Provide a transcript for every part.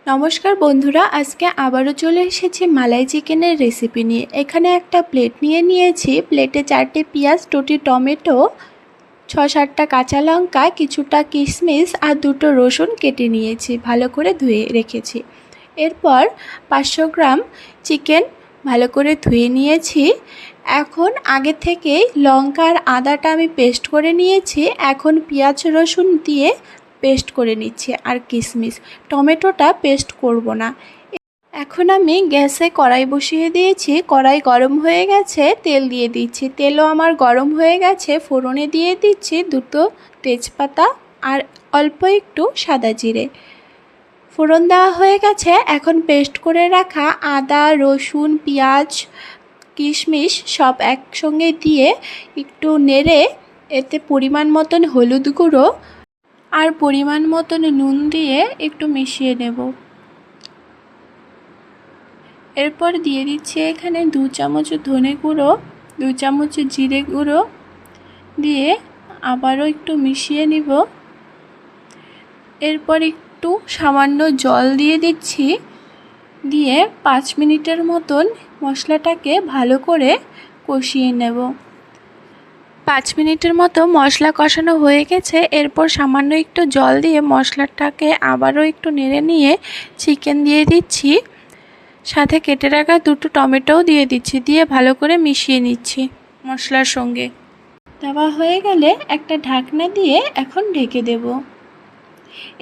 নমস্কার বন্ধুরা, আজকে আবারও চলে এসেছি মালাই চিকেনের রেসিপি নিয়ে। এখানে একটা প্লেট নিয়ে নিয়েছি। প্লেটে 4টে পেঁয়াজ, 2টি টমেটো, 6-7টা কাঁচা লঙ্কা, কিছুটা কিশমিশ আর 2টো রসুন কেটে নিয়েছি, ভালো করে ধুয়ে রেখেছি। এরপর 500 গ্রাম চিকেন ভালো করে ধুয়ে নিয়েছি। এখন আগে থেকেই লঙ্কা আর আদাটা আমি পেস্ট করে নিয়েছি। এখন পেঁয়াজ রসুন দিয়ে পেস্ট করে নিচ্ছি আর কিশমিশ, টমেটোটা পেস্ট করব না। এখন আমি গ্যাসে কড়াই বসিয়ে দিয়েছি। কড়াই গরম হয়ে গেছে, তেল দিয়ে দিচ্ছি। তেলও আমার গরম হয়ে গেছে। ফোড়নে দিয়ে দিচ্ছি 2টো তেজপাতা আর অল্প একটু সাদা জিরে। ফোড়ন দেওয়া হয়ে গেছে। এখন পেস্ট করে রাখা আদা, রসুন, পেঁয়াজ, কিশমিশ সব একসঙ্গে দিয়ে একটু নেড়ে এতে পরিমাণ মতন হলুদ গুঁড়ো আর পরিমাণ মতন নুন দিয়ে একটু মিশিয়ে নেব। এরপর দিয়ে দিচ্ছি এখানে 2 চামচ ধনে গুঁড়ো, 2 চামচ জিরে গুঁড়ো দিয়ে আবারও একটু মিশিয়ে নিব। এরপর একটু সামান্য জল দিয়ে দিচ্ছি, দিয়ে 5 মিনিটের মতন মশলাটাকে ভালো করে কষিয়ে নেব। 5 মিনিটের মতো মশলা কষানো হয়ে গেছে। এরপর সামান্য একটু জল দিয়ে মশলাটাকে আবারও একটু নেড়ে নিয়ে চিকেন দিয়ে দিচ্ছি, সাথে কেটে রাখা 2টো টমেটোও দিয়ে দিচ্ছি, দিয়ে ভালো করে মিশিয়ে নিচ্ছি মশলার সঙ্গে। দেওয়া হয়ে গেলে একটা ঢাকনা দিয়ে এখন ঢেকে দেব।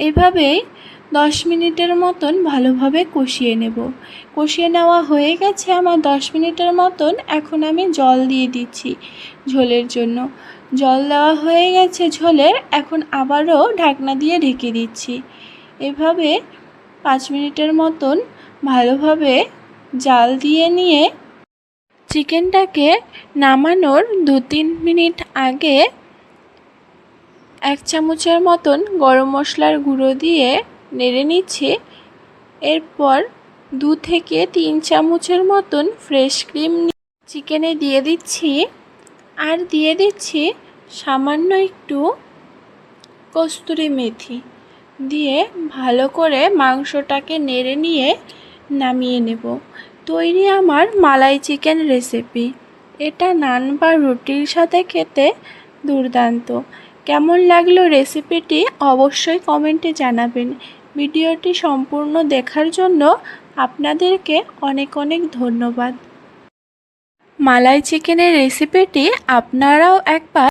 এইভাবেই 10 মিনিটের মতন ভালোভাবে কষিয়ে নেব। কষিয়ে নেওয়া হয়ে গেছে আমার 10 মিনিটের মতন। এখন আমি জল দিয়ে দিচ্ছি ঝোলের জন্য। জল দেওয়া হয়ে গেছে ঝোলের। এখন আবারও ঢাকনা দিয়ে ঢেকে দিচ্ছি। এভাবে 5 মিনিটের মতন ভালোভাবে জাল দিয়ে নিয়ে চিকেনটাকে নামানোর 2-3 মিনিট আগে 1 চামচের মতন গরম মশলার গুঁড়ো দিয়ে নেড়ে নিচ্ছি। এরপর 2 থেকে 3 চামচের মতন ফ্রেশ ক্রিম চিকেনে দিয়ে দিচ্ছি আর দিয়ে দিচ্ছি সামান্য একটু কস্তুরি মেথি দিয়ে ভালো করে মাংসটাকে নেড়ে নিয়ে নামিয়ে নেব। তৈরি আমার মালাই চিকেন রেসিপি। এটা নান বা রুটির সাথে খেতে দুর্দান্ত। কেমন লাগলো রেসিপিটি অবশ্যই কমেন্টে জানাবেন। ভিডিওটি সম্পূর্ণ দেখার জন্য আপনাদেরকে অনেক অনেক ধন্যবাদ। মালাই চিকেনের রেসিপিটি আপনারাও একবার